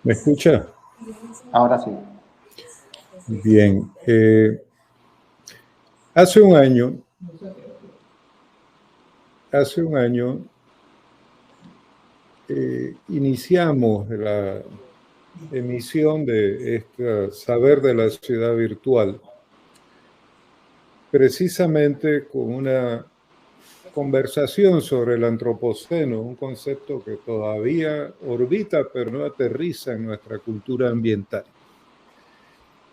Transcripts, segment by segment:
¿Me escucha? Ahora sí. Bien. Hace un año, iniciamos la emisión de este Saber de la Ciudad Virtual, precisamente con una conversación sobre el antropoceno, un concepto que todavía orbita pero no aterriza en nuestra cultura ambiental.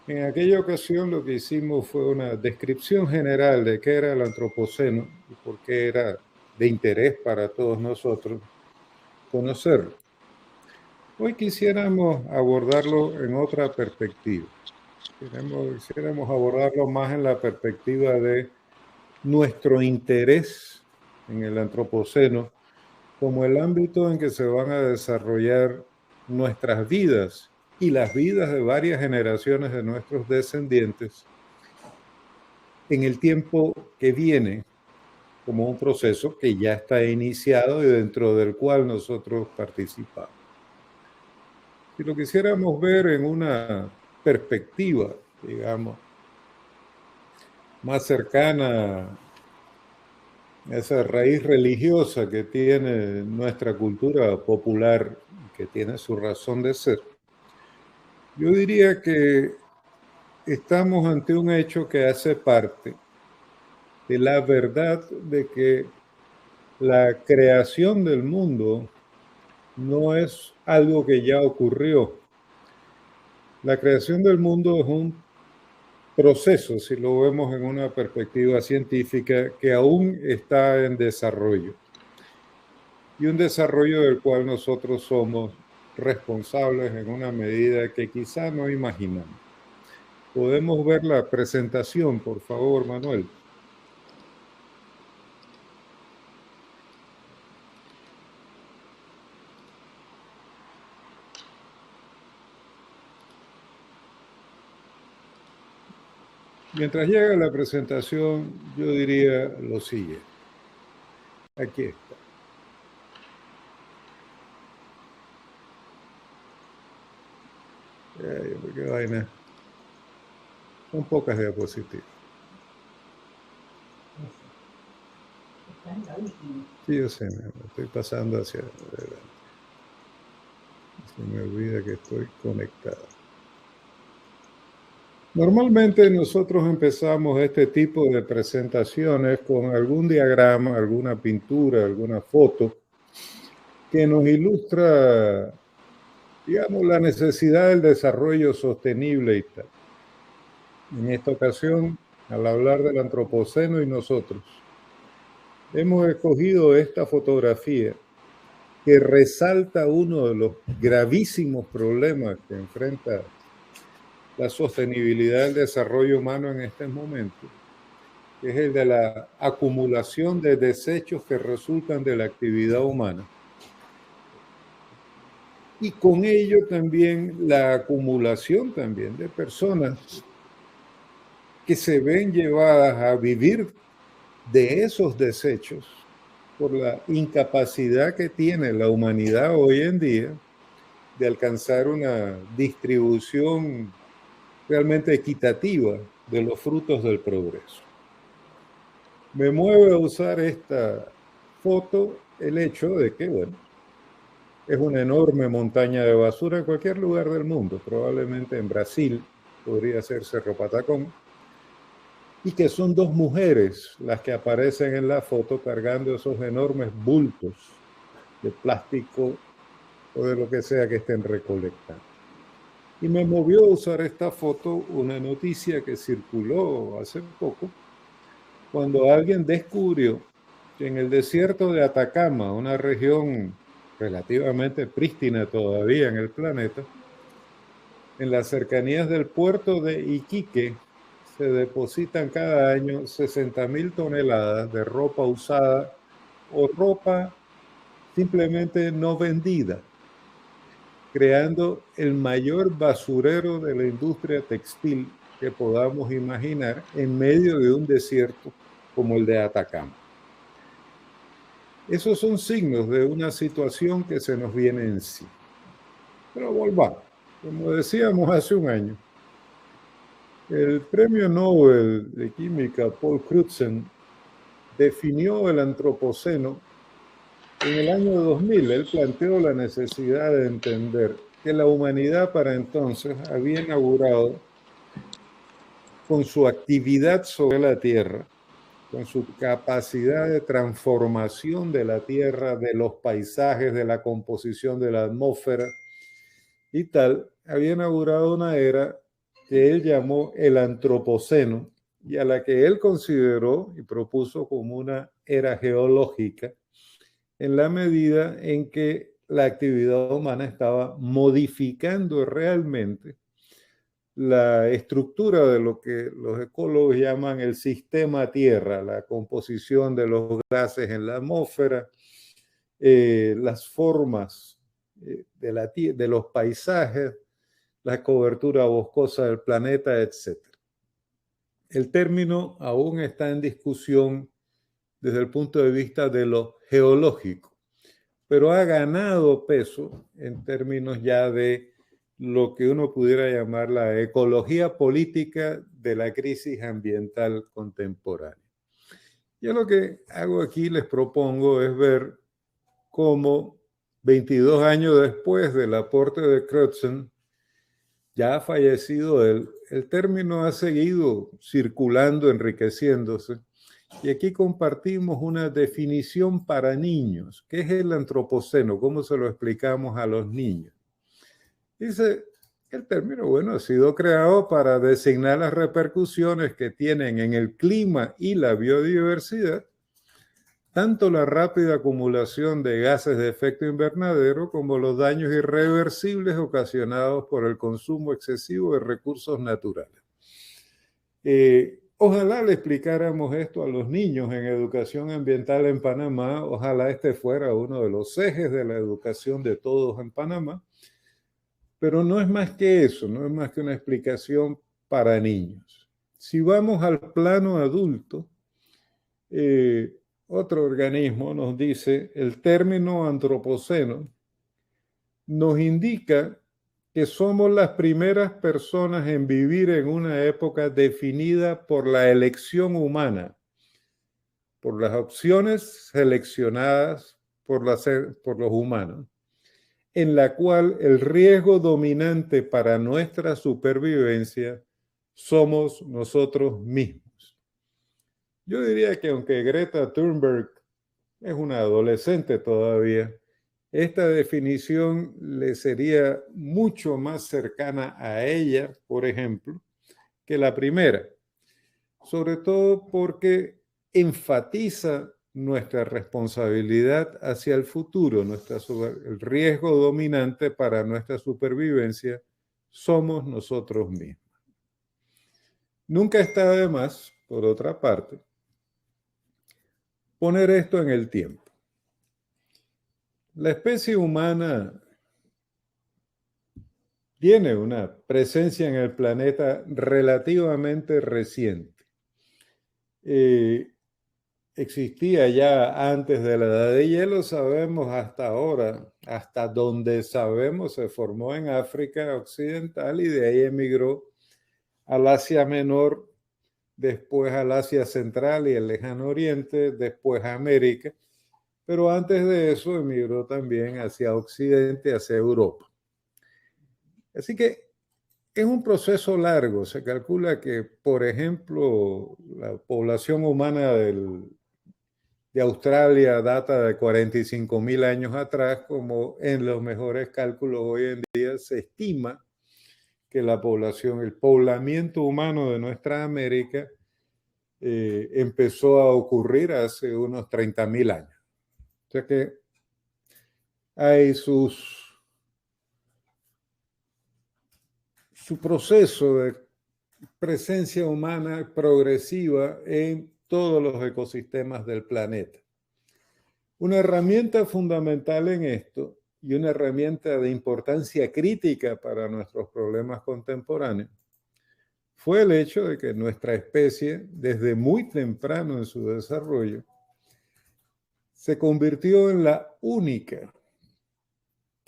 En aquella ocasión lo que hicimos fue una descripción general de qué era el antropoceno y por qué era de interés para todos nosotros conocerlo. Hoy quisiéramos abordarlo en otra perspectiva. Quisiéramos abordarlo más en la perspectiva de nuestro interés en el antropoceno como el ámbito en que se van a desarrollar nuestras vidas y las vidas de varias generaciones de nuestros descendientes en el tiempo que viene, como un proceso que ya está iniciado y dentro del cual nosotros participamos. Si lo quisiéramos ver en una perspectiva, digamos, más cercana a esa raíz religiosa que tiene nuestra cultura popular, que tiene su razón de ser, yo diría que estamos ante un hecho que hace parte de la verdad de que la creación del mundo no es algo que ya ocurrió. La creación del mundo es un proceso, si lo vemos en una perspectiva científica, que aún está en desarrollo. Y un desarrollo del cual nosotros somos responsables en una medida que quizá no imaginamos. Podemos ver la presentación, por favor, Manuel. Mientras llega la presentación, yo diría lo siguiente. Aquí está. Qué vaina. Son pocas diapositivas. Sí, yo sé, me estoy pasando hacia adelante. Se me olvida que estoy conectado. Normalmente nosotros empezamos este tipo de presentaciones con algún diagrama, alguna pintura, alguna foto que nos ilustra, digamos, la necesidad del desarrollo sostenible y tal. En esta ocasión, al hablar del antropoceno y nosotros, hemos escogido esta fotografía que resalta uno de los gravísimos problemas que enfrenta la sostenibilidad del desarrollo humano en este momento, que es el de la acumulación de desechos que resultan de la actividad humana. Y con ello también la acumulación también de personas que se ven llevadas a vivir de esos desechos por la incapacidad que tiene la humanidad hoy en día de alcanzar una distribución realmente equitativa de los frutos del progreso. Me mueve a usar esta foto el hecho de que, bueno, es una enorme montaña de basura en cualquier lugar del mundo, probablemente en Brasil podría ser Cerro Patacón, y que son dos mujeres las que aparecen en la foto cargando esos enormes bultos de plástico o de lo que sea que estén recolectando. Y me movió a usar esta foto una noticia que circuló hace poco, cuando alguien descubrió que en el desierto de Atacama, una región relativamente prístina todavía en el planeta, en las cercanías del puerto de Iquique, se depositan cada año 60,000 toneladas de ropa usada o ropa simplemente no vendida, creando el mayor basurero de la industria textil que podamos imaginar en medio de un desierto como el de Atacama. Esos son signos de una situación que se nos viene encima. Pero volvamos. Como decíamos hace un año, el premio Nobel de Química Paul Crutzen definió el antropoceno en el año 2000. Él planteó la necesidad de entender que la humanidad para entonces había inaugurado con su actividad sobre la Tierra, con su capacidad de transformación de la Tierra, de los paisajes, de la composición de la atmósfera y tal, había inaugurado una era que él llamó el antropoceno y a la que él consideró y propuso como una era geológica en la medida en que la actividad humana estaba modificando realmente la estructura de lo que los ecólogos llaman el sistema Tierra, la composición de los gases en la atmósfera, las formas de los paisajes, la cobertura boscosa del planeta, etc. El término aún está en discusión desde el punto de vista de lo geológico, pero ha ganado peso en términos ya de lo que uno pudiera llamar la ecología política de la crisis ambiental contemporánea. Yo lo que hago aquí, les propongo, es ver cómo 22 años después del aporte de Crutzen, ya ha fallecido él, el término ha seguido circulando, enriqueciéndose, y aquí compartimos una definición para niños. ¿Qué es el antropoceno? ¿Cómo se lo explicamos a los niños? Dice, el término, bueno, ha sido creado para designar las repercusiones que tienen en el clima y la biodiversidad, tanto la rápida acumulación de gases de efecto invernadero como los daños irreversibles ocasionados por el consumo excesivo de recursos naturales. Ojalá le explicáramos esto a los niños en educación ambiental en Panamá, ojalá este fuera uno de los ejes de la educación de todos en Panamá, pero no es más que eso, no es más que una explicación para niños. Si vamos al plano adulto, otro organismo nos dice, el término antropoceno nos indica que somos las primeras personas en vivir en una época definida por la elección humana, por las opciones seleccionadas por los humanos, en la cual el riesgo dominante para nuestra supervivencia somos nosotros mismos. Yo diría que aunque Greta Thunberg es una adolescente todavía, esta definición le sería mucho más cercana a ella, por ejemplo, que la primera, sobre todo porque enfatiza nuestra responsabilidad hacia el futuro, el riesgo dominante para nuestra supervivencia somos nosotros mismos. Nunca está de más, por otra parte, poner esto en el tiempo. La especie humana tiene una presencia en el planeta relativamente reciente. Existía ya antes de la edad de hielo, sabemos hasta ahora, hasta donde sabemos, se formó en África Occidental y de ahí emigró al Asia Menor, después al Asia Central y el Lejano Oriente, después a América, pero antes de eso emigró también hacia Occidente, hacia Europa. Así que es un proceso largo. Se calcula que, por ejemplo, la población humana de Australia data de 45.000 años atrás, como en los mejores cálculos hoy en día se estima que la población, el poblamiento humano de nuestra América empezó a ocurrir hace unos 30.000 años. O sea que hay su proceso de presencia humana progresiva en todos los ecosistemas del planeta. Una herramienta fundamental en esto y una herramienta de importancia crítica para nuestros problemas contemporáneos fue el hecho de que nuestra especie, desde muy temprano en su desarrollo, se convirtió en la única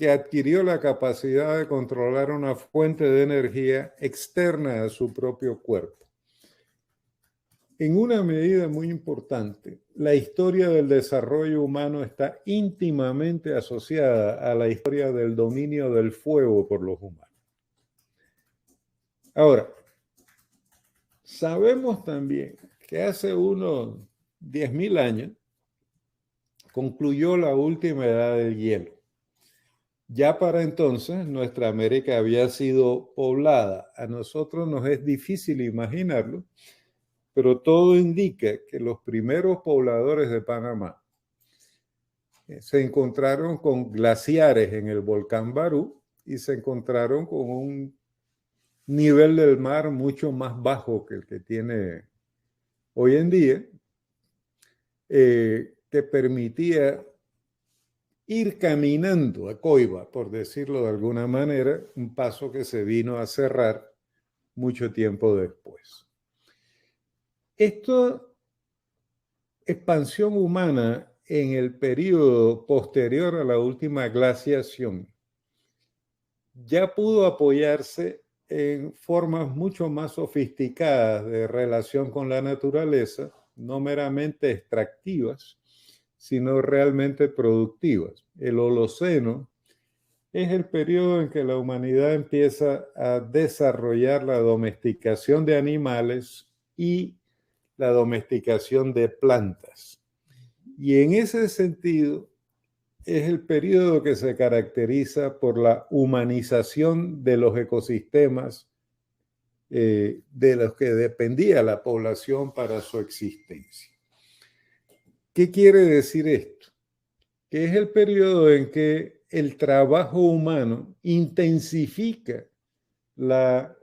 que adquirió la capacidad de controlar una fuente de energía externa a su propio cuerpo. En una medida muy importante, la historia del desarrollo humano está íntimamente asociada a la historia del dominio del fuego por los humanos. Ahora, sabemos también que hace unos 10.000 años concluyó la última edad del hielo. Ya para entonces nuestra América había sido poblada. A nosotros nos es difícil imaginarlo, pero todo indica que los primeros pobladores de Panamá se encontraron con glaciares en el volcán Barú y se encontraron con un nivel del mar mucho más bajo que el que tiene hoy en día, que permitía ir caminando a coiba, por decirlo de alguna manera, un paso que se vino a cerrar mucho tiempo después. Esta expansión humana en el periodo posterior a la última glaciación ya pudo apoyarse en formas mucho más sofisticadas de relación con la naturaleza, no meramente extractivas, sino realmente productivas. El Holoceno es el periodo en que la humanidad empieza a desarrollar la domesticación de animales y la domesticación de plantas. Y en ese sentido es el periodo que se caracteriza por la humanización de los ecosistemas de los que dependía la población para su existencia. ¿Qué quiere decir esto? Que es el periodo en que el trabajo humano intensifica la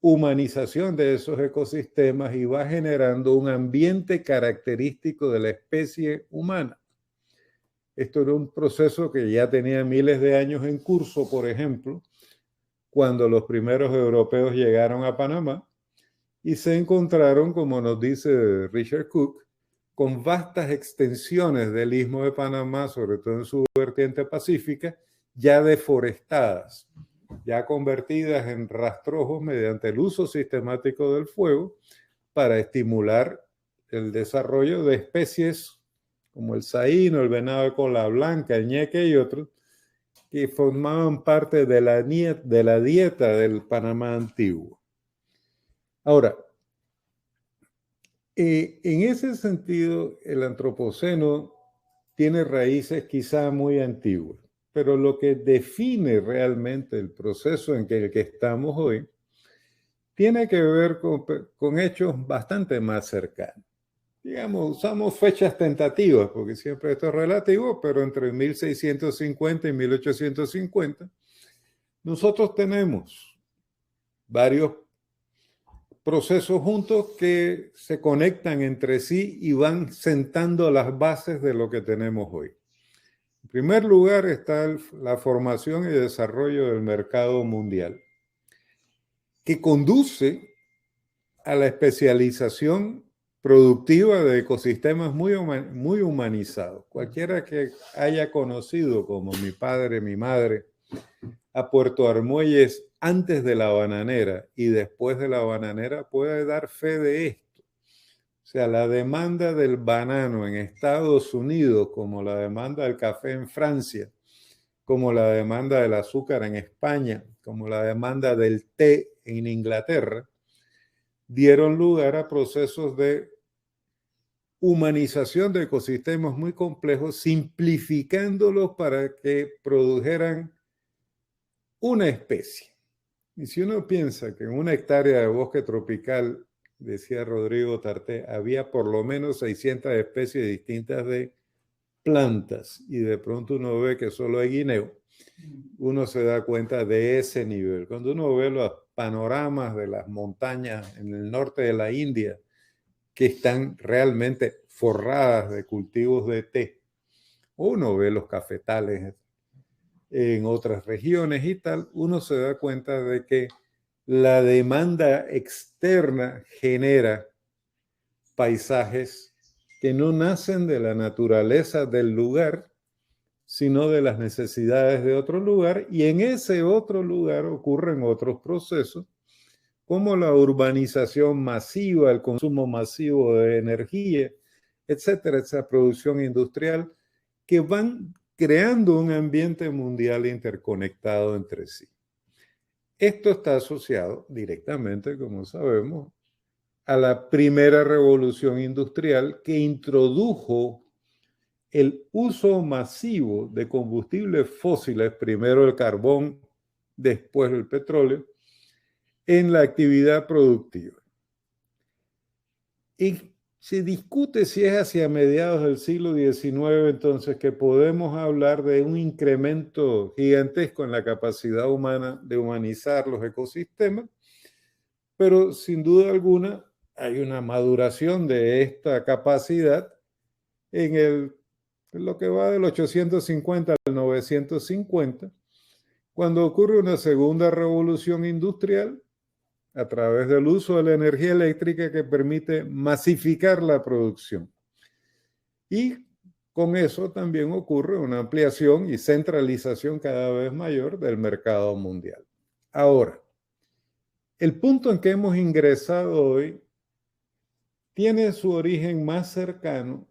humanización de esos ecosistemas y va generando un ambiente característico de la especie humana. Esto era un proceso que ya tenía miles de años en curso, por ejemplo, cuando los primeros europeos llegaron a Panamá y se encontraron, como nos dice Richard Cook, con vastas extensiones del Istmo de Panamá, sobre todo en su vertiente pacífica, ya deforestadas, ya convertidas en rastrojos mediante el uso sistemático del fuego para estimular el desarrollo de especies como el saíno, el venado de cola blanca, el ñeque y otros, que formaban parte de la dieta del Panamá antiguo. Ahora, en ese sentido, el antropoceno tiene raíces quizá muy antiguas, pero lo que define realmente el proceso en el que estamos hoy tiene que ver con hechos bastante más cercanos. Digamos, usamos fechas tentativas, porque siempre esto es relativo, pero entre 1650 y 1850, nosotros tenemos varios procesos juntos que se conectan entre sí y van sentando las bases de lo que tenemos hoy. En primer lugar está la formación y desarrollo del mercado mundial, que conduce a la especialización productiva de ecosistemas muy humanizados. Cualquiera que haya conocido, como mi padre, mi madre, a Puerto Armuelles antes de la bananera y después de la bananera puede dar fe de esto. O sea, la demanda del banano en Estados Unidos, como la demanda del café en Francia, como la demanda del azúcar en España, como la demanda del té en Inglaterra, dieron lugar a procesos de humanización de ecosistemas muy complejos, simplificándolos para que produjeran una especie. Y si uno piensa que en una hectárea de bosque tropical, decía Rodrigo Tarté, había por lo menos 600 especies distintas de plantas y de pronto uno ve que solo hay guineo, uno se da cuenta de ese nivel. Cuando uno ve los panoramas de las montañas en el norte de la India, que están realmente forradas de cultivos de té, uno ve los cafetales en otras regiones y tal, uno se da cuenta de que la demanda externa genera paisajes que no nacen de la naturaleza del lugar, sino de las necesidades de otro lugar, y en ese otro lugar ocurren otros procesos, como la urbanización masiva, el consumo masivo de energía, etcétera, esa producción industrial, que van creando un ambiente mundial interconectado entre sí. Esto está asociado directamente, como sabemos, a la primera revolución industrial que introdujo el uso masivo de combustibles fósiles, primero el carbón, después el petróleo, en la actividad productiva. Y se discute si es hacia mediados del siglo XIX, entonces, que podemos hablar de un incremento gigantesco en la capacidad humana de humanizar los ecosistemas, pero sin duda alguna hay una maduración de esta capacidad en lo que va del 850 al 950, cuando ocurre una segunda revolución industrial a través del uso de la energía eléctrica que permite masificar la producción. Y con eso también ocurre una ampliación y centralización cada vez mayor del mercado mundial. Ahora, el punto en que hemos ingresado hoy tiene su origen más cercano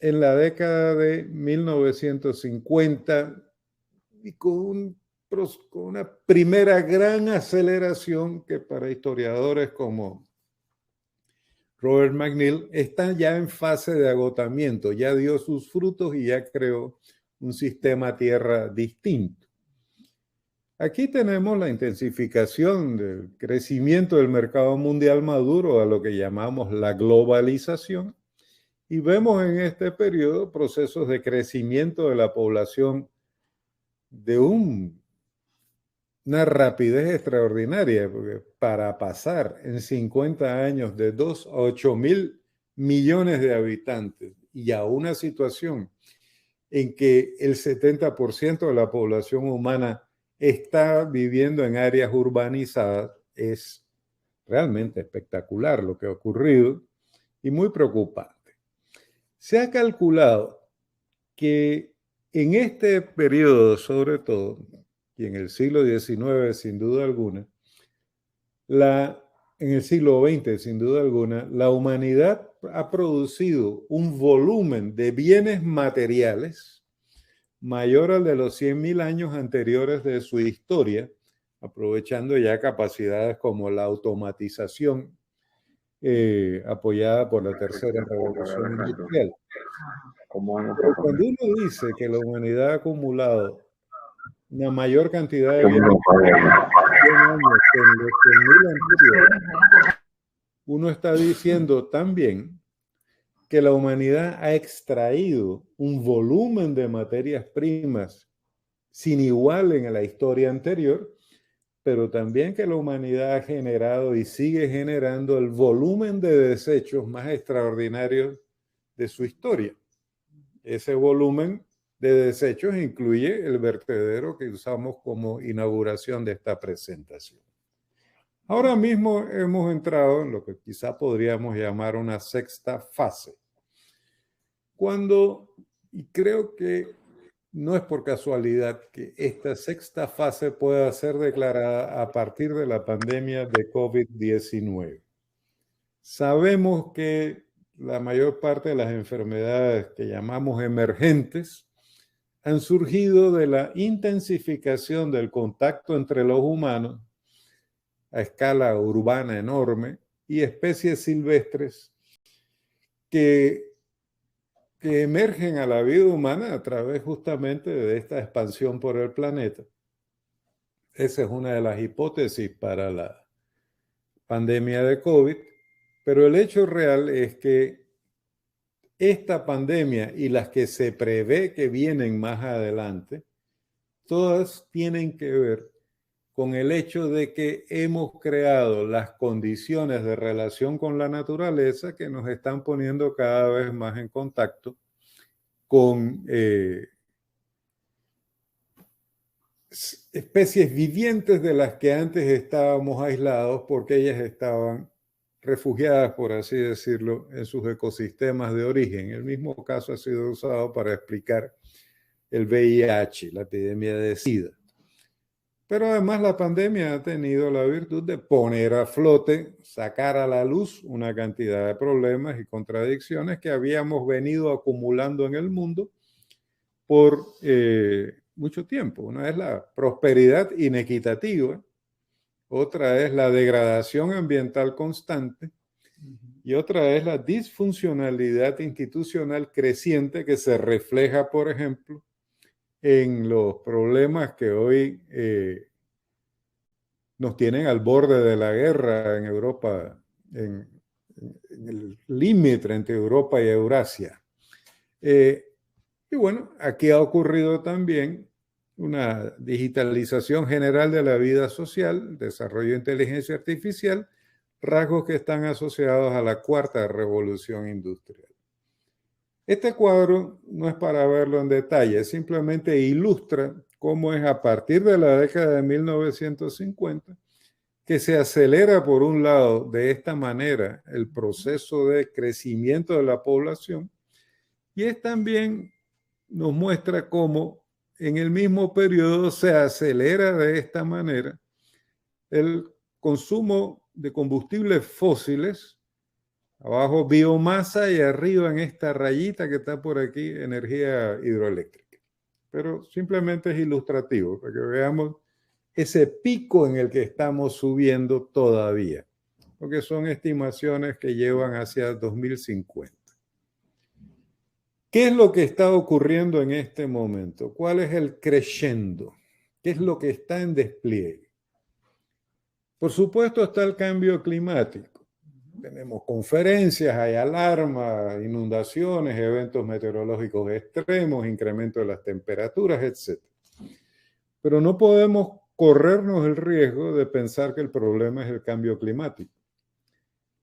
en la década de 1950 y con una primera gran aceleración que para historiadores como Robert McNeill está ya en fase de agotamiento, ya dio sus frutos y ya creó un sistema tierra distinto. Aquí tenemos la intensificación del crecimiento del mercado mundial maduro, a lo que llamamos la globalización, y vemos en este periodo procesos de crecimiento de la población de una rapidez extraordinaria, porque para pasar en 50 años de 2 a 8 mil millones de habitantes y a una situación en que el 70% de la población humana está viviendo en áreas urbanizadas, es realmente espectacular lo que ha ocurrido y muy preocupante. Se ha calculado que en este periodo, sobre todo, y en el siglo XIX sin duda alguna, en el siglo XX sin duda alguna, la humanidad ha producido un volumen de bienes materiales mayor al de los 100.000 años anteriores de su historia, aprovechando ya capacidades como la automatización apoyada por la tercera revolución industrial. Pero cuando uno dice que la humanidad ha acumulado una mayor cantidad de bienes que en los 100.000 anteriores, uno está diciendo también que la humanidad ha extraído un volumen de materias primas sin igual en la historia anterior, pero también que la humanidad ha generado y sigue generando el volumen de desechos más extraordinarios de su historia. Ese volumen de desechos incluye el vertedero que usamos como inauguración de esta presentación. Ahora mismo hemos entrado en lo que quizá podríamos llamar una sexta fase, y creo que no es por casualidad que esta sexta fase pueda ser declarada a partir de la pandemia de COVID-19. Sabemos que la mayor parte de las enfermedades que llamamos emergentes han surgido de la intensificación del contacto entre los humanos a escala urbana enorme y especies silvestres que emergen a la vida humana a través justamente de esta expansión por el planeta. Esa es una de las hipótesis para la pandemia de COVID, pero el hecho real es que esta pandemia y las que se prevé que vienen más adelante, todas tienen que ver con el hecho de que hemos creado las condiciones de relación con la naturaleza que nos están poniendo cada vez más en contacto con especies vivientes de las que antes estábamos aislados porque ellas estaban refugiadas, por así decirlo, en sus ecosistemas de origen. El mismo caso ha sido usado para explicar el VIH, la epidemia de SIDA. Pero además la pandemia ha tenido la virtud de poner a flote, sacar a la luz una cantidad de problemas y contradicciones que habíamos venido acumulando en el mundo por mucho tiempo. Una es la prosperidad inequitativa, otra es la degradación ambiental constante y otra es la disfuncionalidad institucional creciente que se refleja, por ejemplo, en los problemas que hoy nos tienen al borde de la guerra en Europa, en el límite entre Europa y Eurasia. Y bueno, aquí ha ocurrido también una digitalización general de la vida social, desarrollo de inteligencia artificial, rasgos que están asociados a la cuarta revolución industrial. Este cuadro no es para verlo en detalle, simplemente ilustra cómo es a partir de la década de 1950 que se acelera por un lado de esta manera el proceso de crecimiento de la población y es también nos muestra cómo en el mismo periodo se acelera de esta manera el consumo de combustibles fósiles. Abajo biomasa y arriba en esta rayita que está por aquí, energía hidroeléctrica. Pero simplemente es ilustrativo para que veamos ese pico en el que estamos subiendo todavía, porque son estimaciones que llevan hacia 2050. ¿Qué es lo que está ocurriendo en este momento? ¿Cuál es el crescendo? ¿Qué es lo que está en despliegue? Por supuesto está el cambio climático. Tenemos conferencias, hay alarmas, inundaciones, eventos meteorológicos extremos, incremento de las temperaturas, etc. Pero no podemos corrernos el riesgo de pensar que el problema es el cambio climático.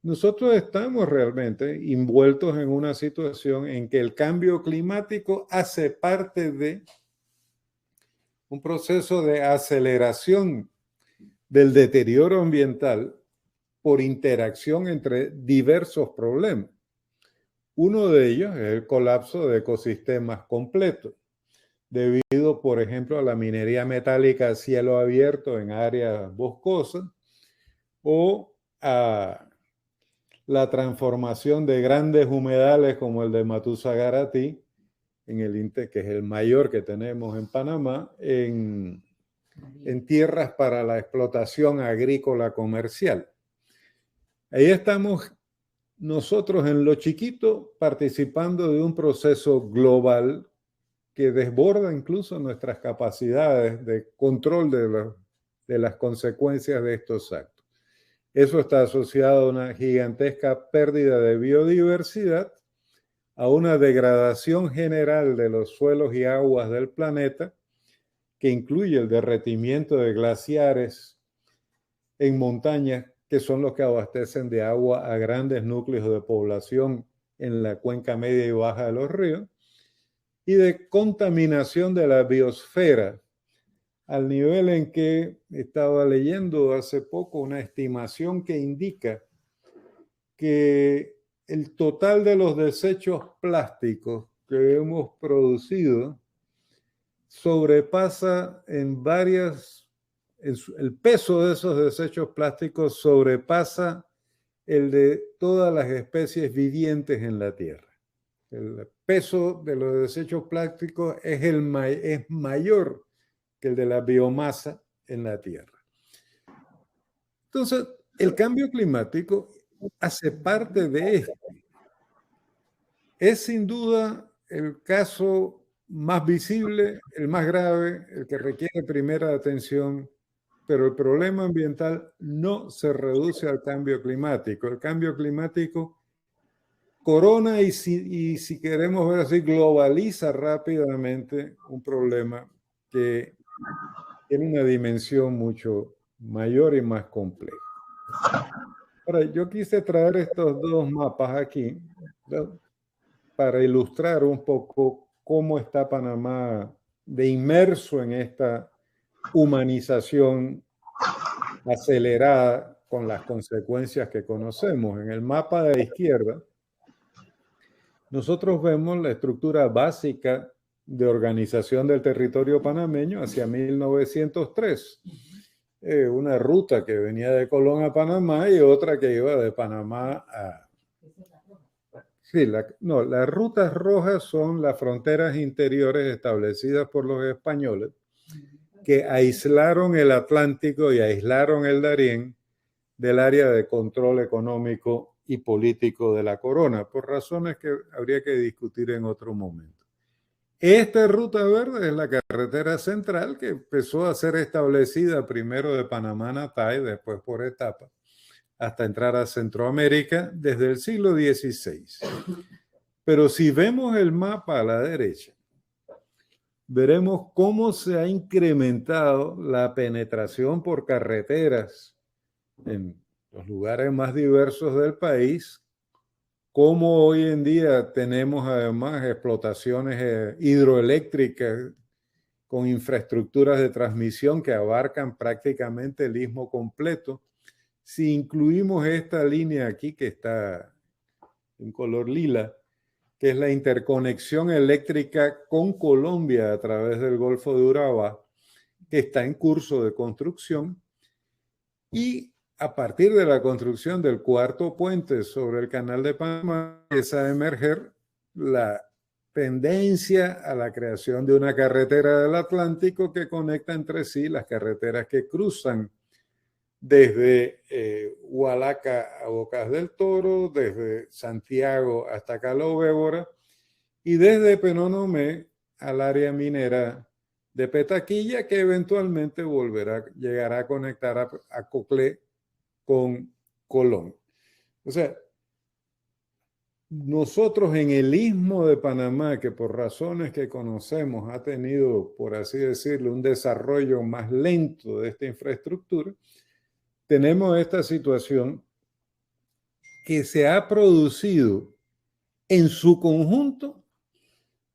Nosotros estamos realmente envueltos en una situación en que el cambio climático hace parte de un proceso de aceleración del deterioro ambiental por interacción entre diversos problemas. Uno de ellos es el colapso de ecosistemas completos, debido, por ejemplo, a la minería metálica a cielo abierto en áreas boscosas o a la transformación de grandes humedales como el de Matusagarati, en el INTE, que es el mayor que tenemos en Panamá, en tierras para la explotación agrícola comercial. Ahí estamos nosotros en lo chiquito participando de un proceso global que desborda incluso nuestras capacidades de control de las consecuencias de estos actos. Eso está asociado a una gigantesca pérdida de biodiversidad, a una degradación general de los suelos y aguas del planeta, que incluye el derretimiento de glaciares en montañas, que son los que abastecen de agua a grandes núcleos de población en la cuenca media y baja de los ríos, y de contaminación de la biosfera, al nivel en que estaba leyendo hace poco una estimación que indica que el total de los desechos plásticos que hemos producido sobrepasa el peso de esos desechos plásticos sobrepasa el de todas las especies vivientes en la Tierra. El peso de los desechos plásticos es mayor que el de la biomasa en la Tierra. Entonces, el cambio climático hace parte de esto. Es sin duda el caso más visible, el más grave, el que requiere primera atención, pero el problema ambiental no se reduce al cambio climático. El cambio climático corona y si queremos ver así, globaliza rápidamente un problema que tiene una dimensión mucho mayor y más compleja. Ahora, yo quise traer estos dos mapas aquí, ¿no?, para ilustrar un poco cómo está Panamá de inmerso en esta humanización acelerada con las consecuencias que conocemos. En el mapa de la izquierda, nosotros vemos la estructura básica de organización del territorio panameño hacia 1903. Una ruta que venía de Colón a Panamá y otra que iba de Panamá a... Sí, las rutas rojas son las fronteras interiores establecidas por los españoles que aislaron el Atlántico y aislaron el Darién del área de control económico y político de la corona, por razones que habría que discutir en otro momento. Esta ruta verde es la carretera central que empezó a ser establecida primero de Panamá a Natay, después por etapas, hasta entrar a Centroamérica desde el siglo XVI. Pero si vemos el mapa a la derecha, veremos cómo se ha incrementado la penetración por carreteras en los lugares más diversos del país, cómo hoy en día tenemos además explotaciones hidroeléctricas con infraestructuras de transmisión que abarcan prácticamente el istmo completo. Si incluimos esta línea aquí que está en color lila, que es la interconexión eléctrica con Colombia a través del Golfo de Urabá, que está en curso de construcción, y a partir de la construcción del cuarto puente sobre el Canal de Panamá, empieza a emerger la tendencia a la creación de una carretera del Atlántico que conecta entre sí las carreteras que cruzan desde Hualaca a Bocas del Toro, desde Santiago hasta Calo Bébora y desde Penonomé al área minera de Petaquilla, que eventualmente llegará a conectar a Coclé con Colón. O sea, nosotros en el istmo de Panamá, que por razones que conocemos ha tenido, por así decirlo, un desarrollo más lento de esta infraestructura, tenemos esta situación que se ha producido en su conjunto.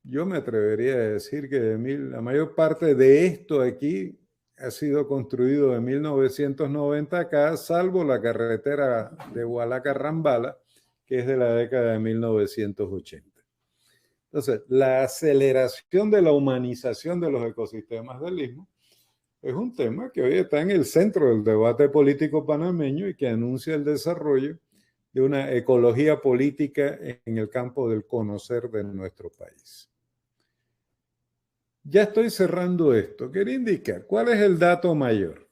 Yo me atrevería a decir que la mayor parte de esto aquí ha sido construido de 1990 acá, salvo la carretera de Hualaca-Rambala, que es de la década de 1980. Entonces, la aceleración de la humanización de los ecosistemas del istmo es un tema que hoy está en el centro del debate político panameño y que anuncia el desarrollo de una ecología política en el campo del conocer de nuestro país. Ya estoy cerrando esto. Quería indicar cuál es el dato mayor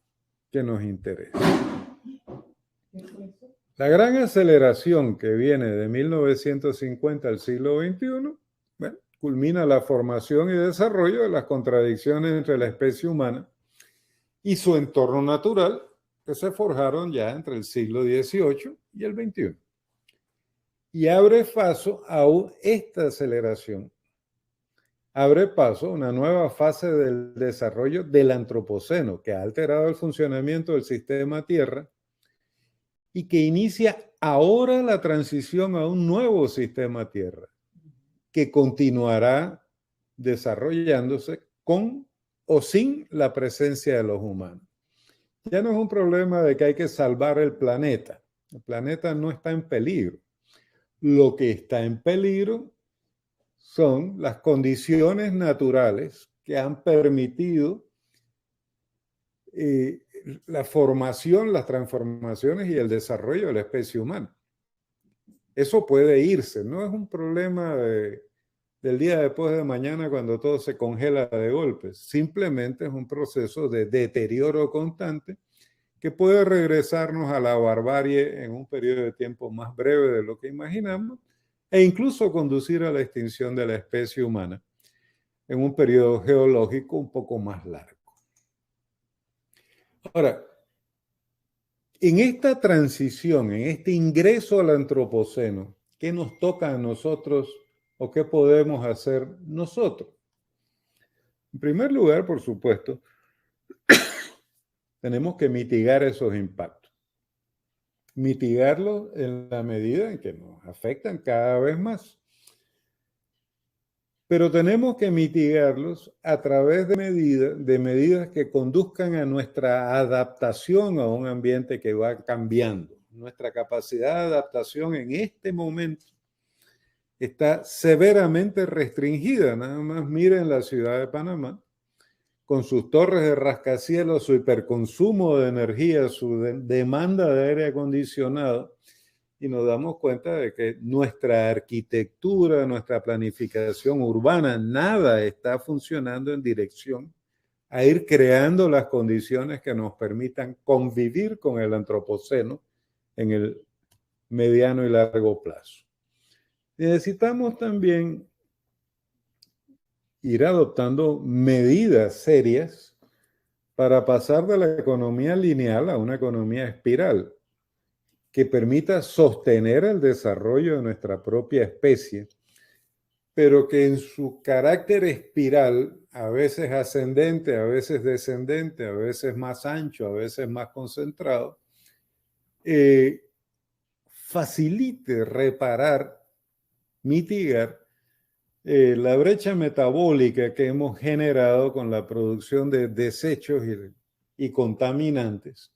que nos interesa. La gran aceleración que viene de 1950 al siglo XXI, bueno, culmina la formación y desarrollo de las contradicciones entre la especie humana y su entorno natural, que se forjaron ya entre el siglo XVIII y el XXI. Y abre paso a esta aceleración, abre paso a una nueva fase del desarrollo del antropoceno, que ha alterado el funcionamiento del sistema Tierra y que inicia ahora la transición a un nuevo sistema Tierra, que continuará desarrollándose con o sin la presencia de los humanos. Ya no es un problema de que hay que salvar el planeta. El planeta no está en peligro. Lo que está en peligro son las condiciones naturales que han permitido la formación, las transformaciones y el desarrollo de la especie humana. Eso puede irse, no es un problema del día después de mañana cuando todo se congela de golpe. Simplemente es un proceso de deterioro constante que puede regresarnos a la barbarie en un periodo de tiempo más breve de lo que imaginamos e incluso conducir a la extinción de la especie humana en un periodo geológico un poco más largo. Ahora, en esta transición, en este ingreso al antropoceno, ¿qué nos toca a nosotros o qué podemos hacer nosotros? En primer lugar, por supuesto, tenemos que mitigar esos impactos. Mitigarlos en la medida en que nos afectan cada vez más. Pero tenemos que mitigarlos a través de medidas que conduzcan a nuestra adaptación a un ambiente que va cambiando. Nuestra capacidad de adaptación en este momento está severamente restringida. Nada más miren la ciudad de Panamá, con sus torres de rascacielos, su hiperconsumo de energía, su demanda de aire acondicionado, y nos damos cuenta de que nuestra arquitectura, nuestra planificación urbana, nada está funcionando en dirección a ir creando las condiciones que nos permitan convivir con el antropoceno en el mediano y largo plazo. Necesitamos también ir adoptando medidas serias para pasar de la economía lineal a una economía espiral que permita sostener el desarrollo de nuestra propia especie, pero que en su carácter espiral, a veces ascendente, a veces descendente, a veces más ancho, a veces más concentrado, facilite reparar, mitigar la brecha metabólica que hemos generado con la producción de desechos y contaminantes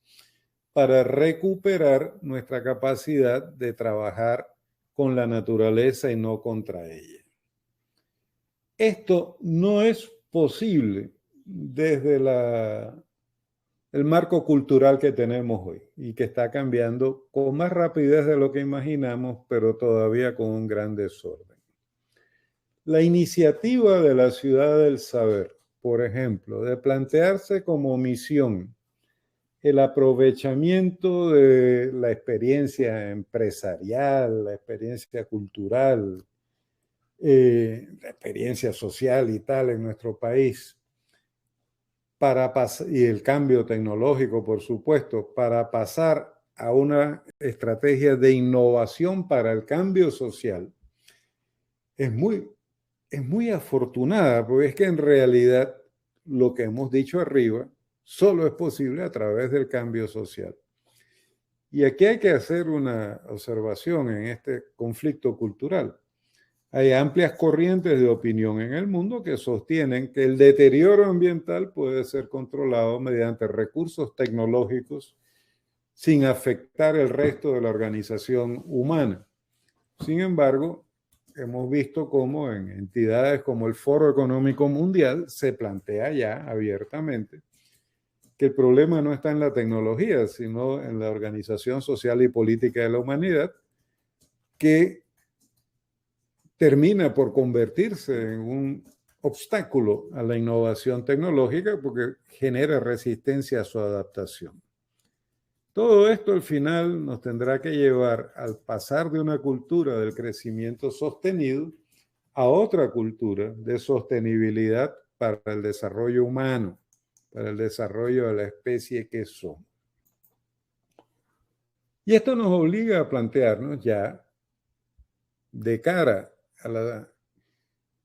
para recuperar nuestra capacidad de trabajar con la naturaleza y no contra ella. Esto no es posible desde el marco cultural que tenemos hoy y que está cambiando con más rapidez de lo que imaginamos, pero todavía con un gran desorden. La iniciativa de la Ciudad del Saber, por ejemplo, de plantearse como misión el aprovechamiento de la experiencia empresarial, la experiencia cultural, la experiencia social y tal en nuestro país, y el cambio tecnológico, por supuesto, para pasar a una estrategia de innovación para el cambio social, es muy afortunada, porque es que en realidad lo que hemos dicho arriba solo es posible a través del cambio social. Y aquí hay que hacer una observación en este conflicto cultural. Hay amplias corrientes de opinión en el mundo que sostienen que el deterioro ambiental puede ser controlado mediante recursos tecnológicos sin afectar el resto de la organización humana. Sin embargo, hemos visto cómo en entidades como el Foro Económico Mundial se plantea ya abiertamente que el problema no está en la tecnología, sino en la organización social y política de la humanidad, que termina por convertirse en un obstáculo a la innovación tecnológica porque genera resistencia a su adaptación. Todo esto al final nos tendrá que llevar al pasar de una cultura del crecimiento sostenido a otra cultura de sostenibilidad para el desarrollo humano, para el desarrollo de la especie que somos. Y esto nos obliga a plantearnos ya de cara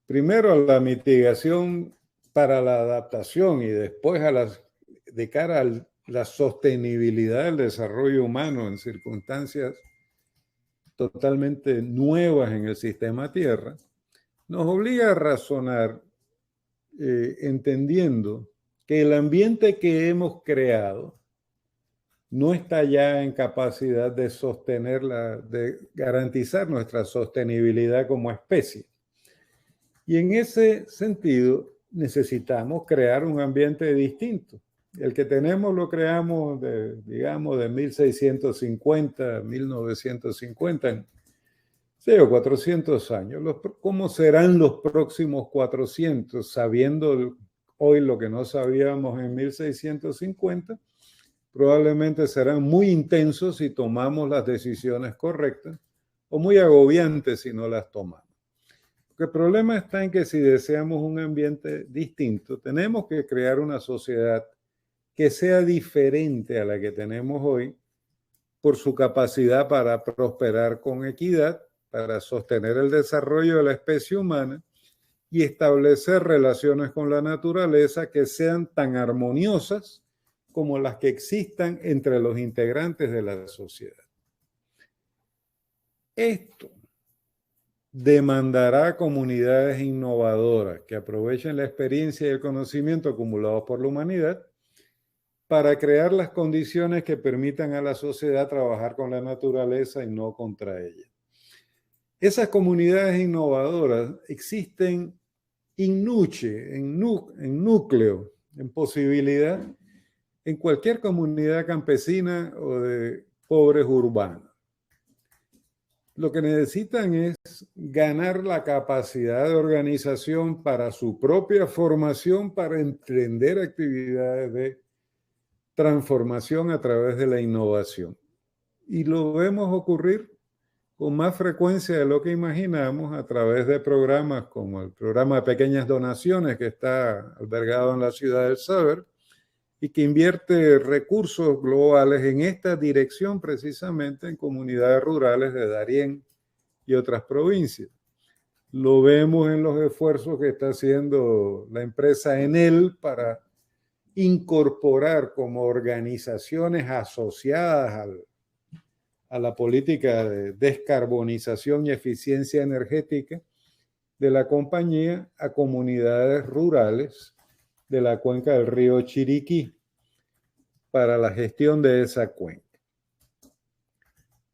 primero a la mitigación para la adaptación y después de cara a la sostenibilidad del desarrollo humano en circunstancias totalmente nuevas en el sistema Tierra, nos obliga a razonar entendiendo que el ambiente que hemos creado no está ya en capacidad de de garantizar nuestra sostenibilidad como especie. Y en ese sentido necesitamos crear un ambiente distinto. El que tenemos lo creamos digamos, de 1650, 1950, sí, o 400 años. ¿Cómo serán los próximos 400? Sabiendo hoy lo que no sabíamos en 1650, probablemente serán muy intensos si tomamos las decisiones correctas o muy agobiantes si no las tomamos. El problema está en que si deseamos un ambiente distinto, tenemos que crear una sociedad que sea diferente a la que tenemos hoy por su capacidad para prosperar con equidad, para sostener el desarrollo de la especie humana y establecer relaciones con la naturaleza que sean tan armoniosas como las que existan entre los integrantes de la sociedad. Esto demandará comunidades innovadoras que aprovechen la experiencia y el conocimiento acumulados por la humanidad para crear las condiciones que permitan a la sociedad trabajar con la naturaleza y no contra ella. Esas comunidades innovadoras existen in nuce, en núcleo, en posibilidad, en cualquier comunidad campesina o de pobres urbanos. Lo que necesitan es ganar la capacidad de organización para su propia formación, para emprender actividades de transformación a través de la innovación. Y lo vemos ocurrir con más frecuencia de lo que imaginamos a través de programas como el programa de pequeñas donaciones que está albergado en la ciudad del Saber y que invierte recursos globales en esta dirección precisamente en comunidades rurales de Darién y otras provincias. Lo vemos en los esfuerzos que está haciendo la empresa Enel para incorporar como organizaciones asociadas a la política de descarbonización y eficiencia energética de la compañía a comunidades rurales de la cuenca del río Chiriquí para la gestión de esa cuenca.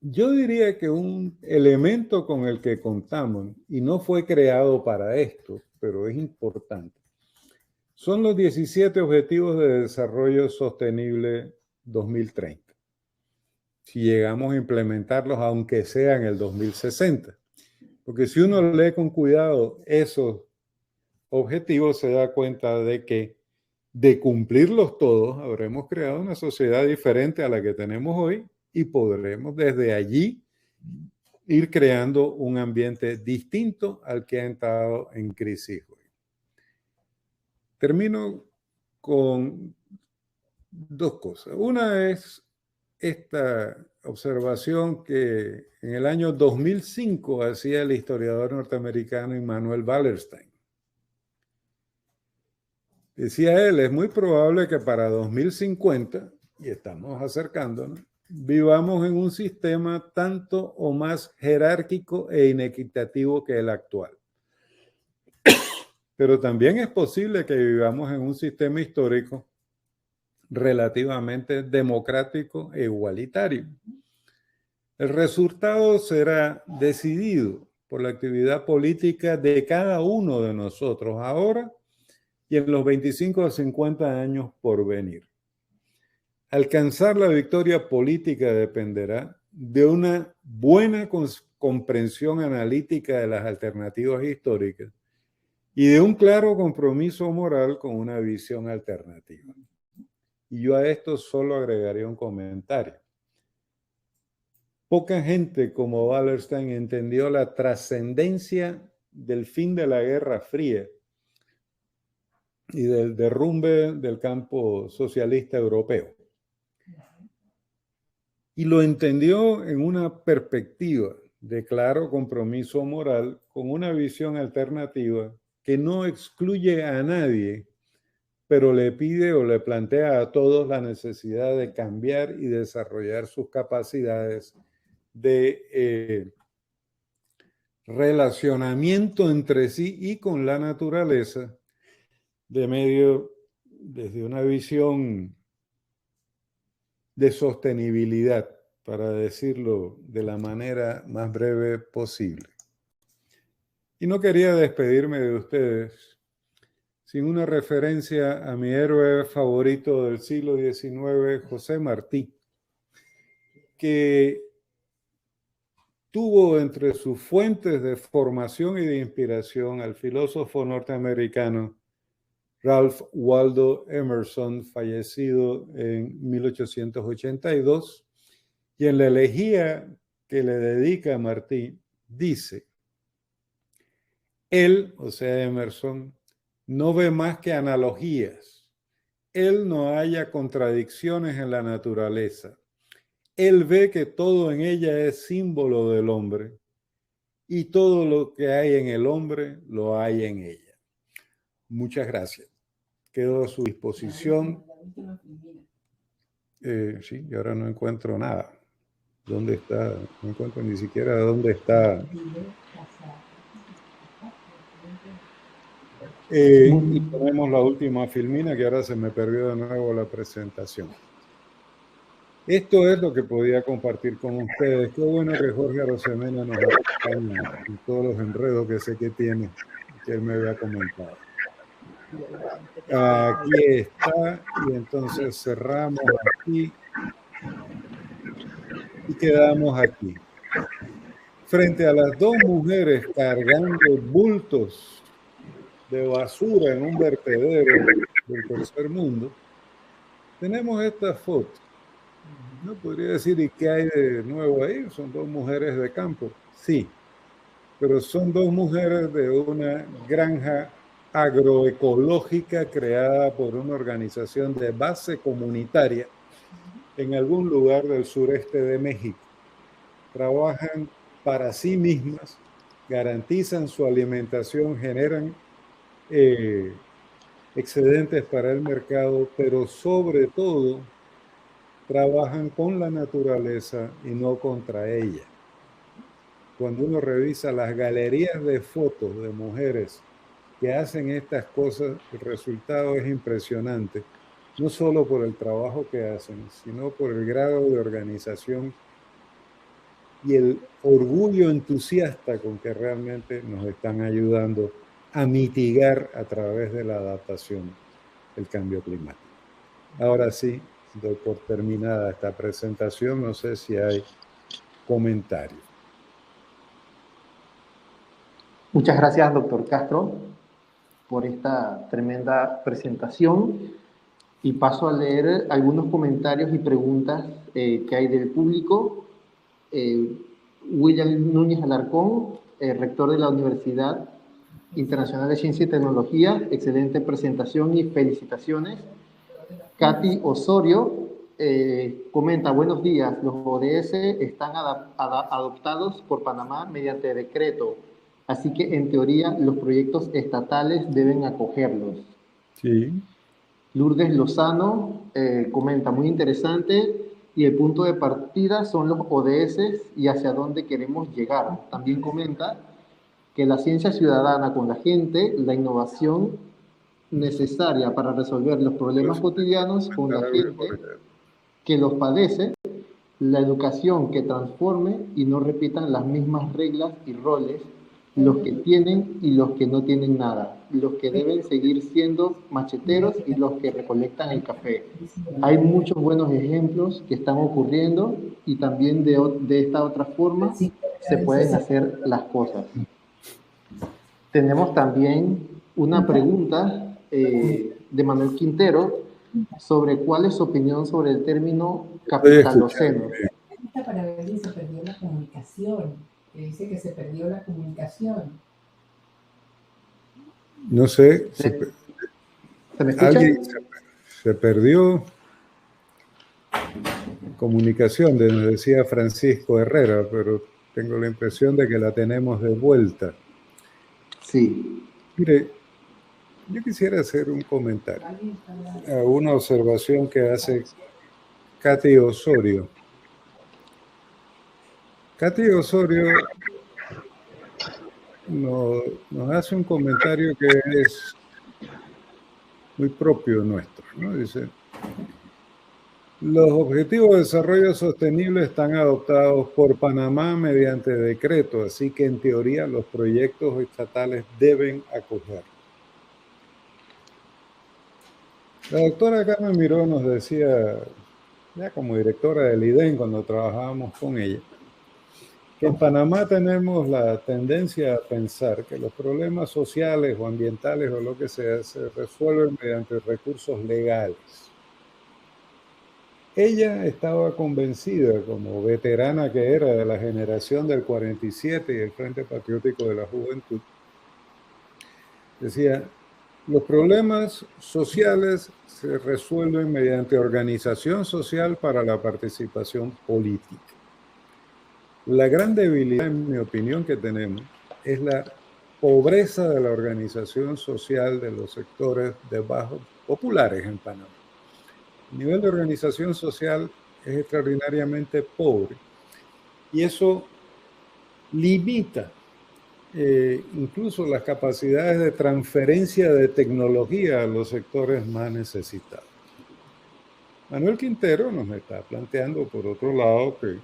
Yo diría que un elemento con el que contamos, y no fue creado para esto, pero es importante, son los 17 Objetivos de Desarrollo Sostenible 2030. Si llegamos a implementarlos, aunque sea en el 2060. Porque si uno lee con cuidado esos objetivos, se da cuenta de que de cumplirlos todos, habremos creado una sociedad diferente a la que tenemos hoy y podremos desde allí ir creando un ambiente distinto al que ha entrado en crisis hoy. Termino con dos cosas. Una es esta observación que en el año 2005 hacía el historiador norteamericano Immanuel Wallerstein. Decía él, es muy probable que para 2050, y estamos acercándonos, vivamos en un sistema tanto o más jerárquico e inequitativo que el actual. Pero también es posible que vivamos en un sistema histórico relativamente democrático e igualitario. El resultado será decidido por la actividad política de cada uno de nosotros ahora y en los 25 a 50 años por venir. Alcanzar la victoria política dependerá de una buena comprensión analítica de las alternativas históricas y de un claro compromiso moral con una visión alternativa. Y yo a esto solo agregaría un comentario. Poca gente como Wallerstein entendió la trascendencia del fin de la Guerra Fría y del derrumbe del campo socialista europeo. Y lo entendió en una perspectiva de claro compromiso moral con una visión alternativa que no excluye a nadie, pero le pide o le plantea a todos la necesidad de cambiar y desarrollar sus capacidades de relacionamiento entre sí y con la naturaleza desde una visión de sostenibilidad, para decirlo de la manera más breve posible. Y no quería despedirme de ustedes sin una referencia a mi héroe favorito del siglo XIX, José Martí, que tuvo entre sus fuentes de formación y de inspiración al filósofo norteamericano Ralph Waldo Emerson, fallecido en 1882, y en la elegía que le dedica a Martí, dice, él, o sea Emerson, no ve más que analogías. Él no halla contradicciones en la naturaleza. Él ve que todo en ella es símbolo del hombre y todo lo que hay en el hombre lo hay en ella. Muchas gracias. Quedo a su disposición. Sí, y ahora no encuentro nada. ¿Dónde está? No encuentro ni siquiera dónde está. Y ponemos la última filmina, que ahora se me perdió de nuevo la presentación. Esto es lo que podía compartir con ustedes. Qué bueno que Jorge Arosemena nos acompaña en todos los enredos que sé que tiene, que él me había comentado. Aquí está, y entonces cerramos aquí y quedamos aquí. Frente a las dos mujeres cargando bultos de basura en un vertedero del tercer mundo, tenemos esta foto. No podría decir, ¿y qué hay de nuevo ahí? Son dos mujeres de campo. Sí, pero son dos mujeres de una granja agroecológica creada por una organización de base comunitaria en algún lugar del sureste de México. Trabajan para sí mismas, garantizan su alimentación, generan excedentes para el mercado, pero sobre todo trabajan con la naturaleza y no contra ella. Cuando uno revisa las galerías de fotos de mujeres que hacen estas cosas, el resultado es impresionante, no solo por el trabajo que hacen, sino por el grado de organización y el orgullo entusiasta con que realmente nos están ayudando a mitigar a través de la adaptación el cambio climático. Ahora sí, doy por terminada esta presentación. No sé si hay comentarios. Muchas gracias, doctor Castro, por esta tremenda presentación. Y paso a leer algunos comentarios y preguntas que hay del público. William Núñez Alarcón, rector de la Universidad Internacional de Ciencia y Tecnología, excelente presentación y felicitaciones. Katy Osorio comenta, buenos días, los ODS están adoptados por Panamá mediante decreto, así que en teoría los proyectos estatales deben acogerlos. Sí. Lourdes Lozano comenta, muy interesante, y el punto de partida son los ODS y hacia dónde queremos llegar. También comenta que la ciencia ciudadana con la gente, la innovación necesaria para resolver los problemas cotidianos con la gente que los padece, la educación que transforme y no repitan las mismas reglas y roles los que tienen y los que no tienen nada, los que deben seguir siendo macheteros y los que recolectan el café. Hay muchos buenos ejemplos que están ocurriendo y también de esta otra forma se pueden hacer las cosas. Tenemos también una pregunta de Manuel Quintero sobre cuál es su opinión sobre el término capitaloceno. Para ver si se perdió la comunicación, que dice que se perdió la comunicación. No sé, ¿Se me escucha? Alguien se perdió comunicación, nos decía Francisco Herrera, pero tengo la impresión de que la tenemos de vuelta. Sí. Mire, yo quisiera hacer un comentario a una observación que hace Katy Osorio. Katy Osorio nos hace un comentario que es muy propio nuestro, ¿no? Dice, los Objetivos de Desarrollo Sostenible están adoptados por Panamá mediante decreto, así que en teoría los proyectos estatales deben acogerlos. La doctora Carmen Miró nos decía, ya como directora del IDEN cuando trabajábamos con ella, que en Panamá tenemos la tendencia a pensar que los problemas sociales o ambientales o lo que sea se resuelven mediante recursos legales. Ella estaba convencida, como veterana que era de la generación del 47 y el Frente Patriótico de la Juventud, decía, los problemas sociales se resuelven mediante organización social para la participación política. La gran debilidad, en mi opinión, que tenemos es la pobreza de la organización social de los sectores de bajos populares en Panamá. El nivel de organización social es extraordinariamente pobre y eso limita incluso las capacidades de transferencia de tecnología a los sectores más necesitados. Manuel Quintero nos está planteando, por otro lado, que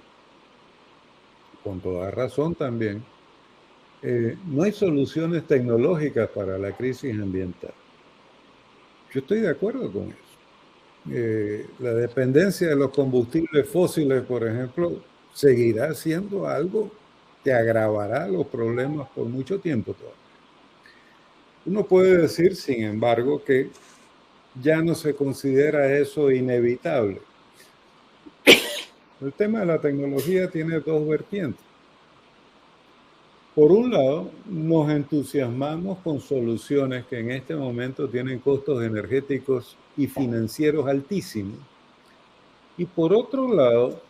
con toda razón también, no hay soluciones tecnológicas para la crisis ambiental. Yo estoy de acuerdo con eso. La dependencia de los combustibles fósiles, por ejemplo, seguirá siendo algo que agravará los problemas por mucho tiempo todavía. Uno puede decir, sin embargo, que ya no se considera eso inevitable. El tema de la tecnología tiene dos vertientes. Por un lado, nos entusiasmamos con soluciones que en este momento tienen costos energéticos y financieros altísimos. Y por otro lado,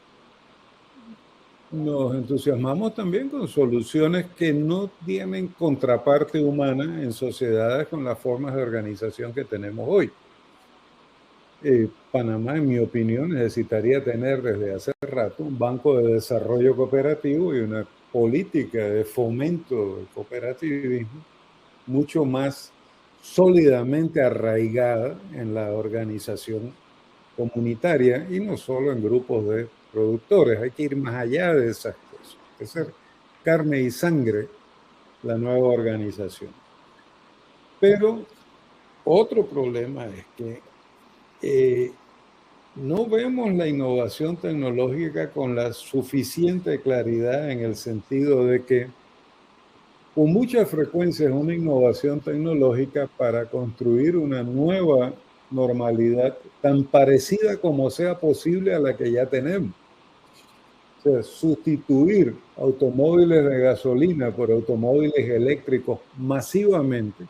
nos entusiasmamos también con soluciones que no tienen contraparte humana en sociedades con las formas de organización que tenemos hoy. Panamá, en mi opinión, necesitaría tener desde hace rato un banco de desarrollo cooperativo y una política de fomento del cooperativismo mucho más sólidamente arraigada en la organización comunitaria y no solo en grupos de productores. Hay que ir más allá de esas cosas, hay que ser carne y sangre la nueva organización. Pero otro problema es que no vemos la innovación tecnológica con la suficiente claridad en el sentido de que con mucha frecuencia es una innovación tecnológica para construir una nueva normalidad tan parecida como sea posible a la que ya tenemos. O sea, sustituir automóviles de gasolina por automóviles eléctricos masivamente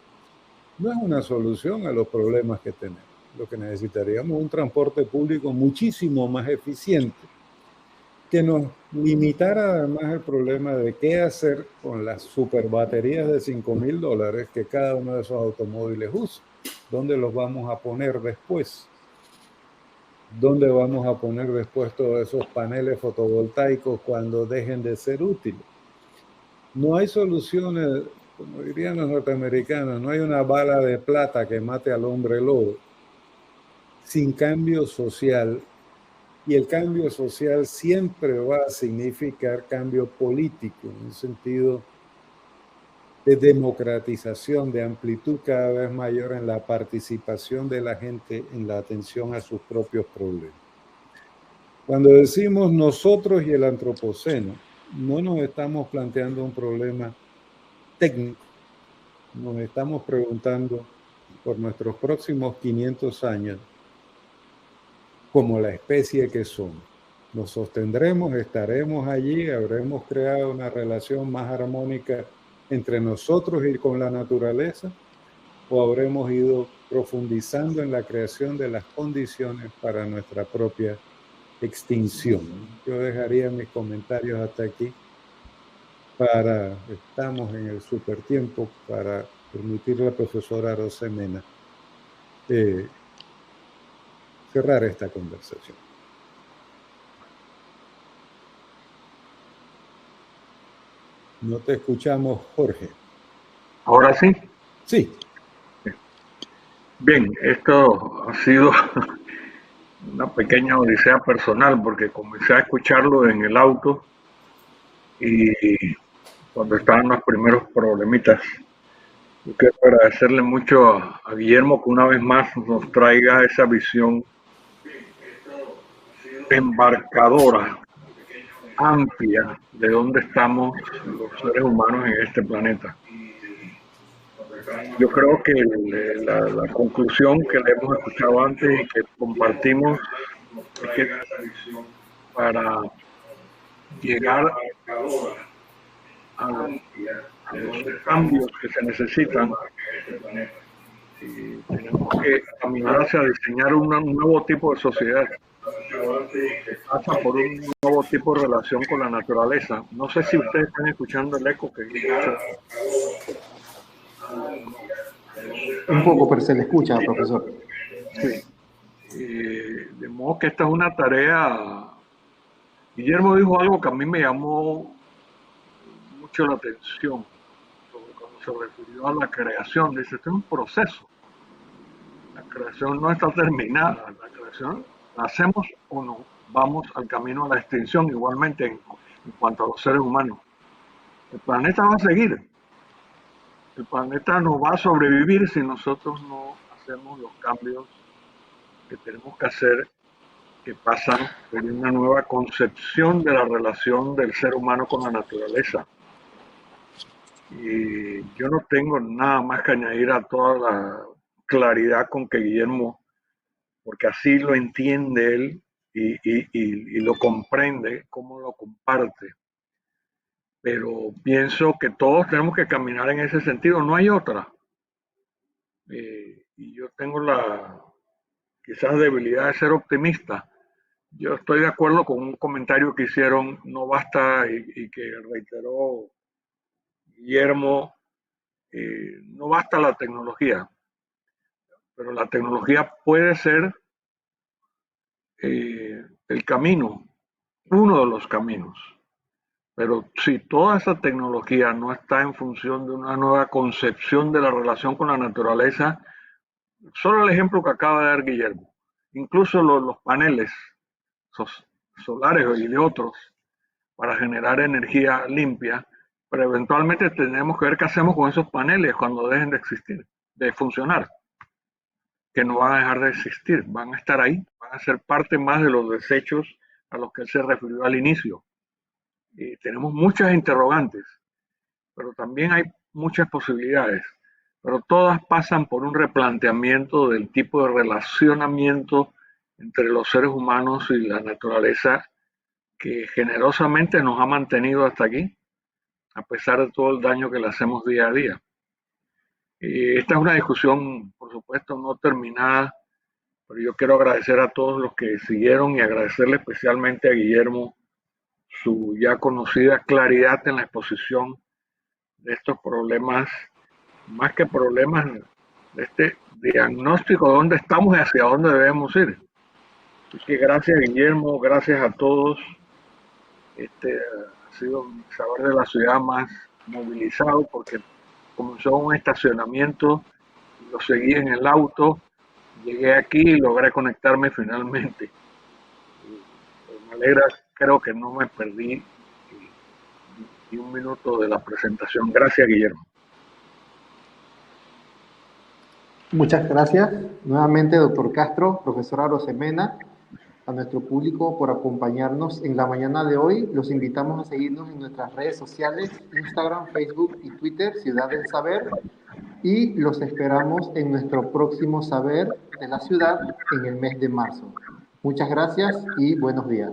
no es una solución a los problemas que tenemos. Lo que necesitaríamos es un transporte público muchísimo más eficiente que nos limitara además el problema de qué hacer con las superbaterías de $5,000 que cada uno de esos automóviles usa. ¿Dónde los vamos a poner después? ¿Dónde vamos a poner después todos esos paneles fotovoltaicos cuando dejen de ser útiles? No hay soluciones, como dirían los norteamericanos, no hay una bala de plata que mate al hombre lobo sin cambio social. Y el cambio social siempre va a significar cambio político, en un sentido de democratización, de amplitud cada vez mayor en la participación de la gente en la atención a sus propios problemas. Cuando decimos nosotros y el antropoceno, no nos estamos planteando un problema técnico, nos estamos preguntando por nuestros próximos 500 años como la especie que somos. Nos sostendremos, estaremos allí, habremos creado una relación más armónica entre nosotros y con la naturaleza, o habremos ido profundizando en la creación de las condiciones para nuestra propia extinción. Yo dejaría mis comentarios hasta aquí. Estamos en el supertiempo para permitirle a la profesora Rosemena cerrar esta conversación. No te escuchamos, Jorge. ¿Ahora sí? Sí. Bien, esto ha sido una pequeña odisea personal porque comencé a escucharlo en el auto y cuando estaban los primeros problemitas. Yo quiero agradecerle mucho a Guillermo que una vez más nos traiga esa visión embarcadora, amplia, de dónde estamos los seres humanos en este planeta. Yo creo que la conclusión que le hemos escuchado antes y que compartimos es que para llegar a los cambios que se necesitan, tenemos que caminar hacia diseñar un nuevo tipo de sociedad que pasa por un nuevo tipo de relación con la naturaleza. No sé si ustedes están escuchando el eco que escucho. Un poco, pero se le escucha, profesor. Sí. De modo que esta es una tarea. Guillermo dijo algo que a mí me llamó mucho la atención cuando se refirió a la creación. Dice, esto es un proceso. La creación no está terminada. La creación ¿La hacemos o no? Vamos al camino a la extinción igualmente en cuanto a los seres humanos. El planeta va a seguir. El planeta no va a sobrevivir si nosotros no hacemos los cambios que tenemos que hacer, que pasan por una nueva concepción de la relación del ser humano con la naturaleza. Y yo no tengo nada más que añadir a toda la claridad con que Guillermo, porque así lo entiende él y lo comprende, cómo lo comparte. Pero pienso que todos tenemos que caminar en ese sentido, no hay otra. Y yo tengo la quizás debilidad de ser optimista. Yo estoy de acuerdo con un comentario que hicieron, no basta, y que reiteró Guillermo, no basta la tecnología, pero la tecnología puede ser el camino, uno de los caminos. Pero si toda esa tecnología no está en función de una nueva concepción de la relación con la naturaleza, solo el ejemplo que acaba de dar Guillermo, incluso los paneles solares y de otros para generar energía limpia, pero eventualmente tenemos que ver qué hacemos con esos paneles cuando dejen de existir, de funcionar, que no van a dejar de existir, van a estar ahí, van a ser parte más de los desechos a los que él se refirió al inicio. Y tenemos muchas interrogantes, pero también hay muchas posibilidades, pero todas pasan por un replanteamiento del tipo de relacionamiento entre los seres humanos y la naturaleza que generosamente nos ha mantenido hasta aquí, a pesar de todo el daño que le hacemos día a día. Esta es una discusión, por supuesto, no terminada, pero yo quiero agradecer a todos los que siguieron y agradecerle especialmente a Guillermo su ya conocida claridad en la exposición de estos problemas, más que problemas, de este diagnóstico de dónde estamos y hacia dónde debemos ir. Así que gracias, Guillermo, gracias a todos. Ha sido mi saber de la ciudad más movilizado porque comenzó un estacionamiento, lo seguí en el auto, llegué aquí y logré conectarme finalmente. Me alegra, creo que no me perdí ni un minuto de la presentación. Gracias, Guillermo. Muchas gracias nuevamente, doctor Castro, profesora Rosemena, a nuestro público por acompañarnos en la mañana de hoy. Los invitamos a seguirnos en nuestras redes sociales, Instagram, Facebook y Twitter, Ciudad del Saber, y los esperamos en nuestro próximo Saber de la Ciudad en el mes de marzo. Muchas gracias y buenos días.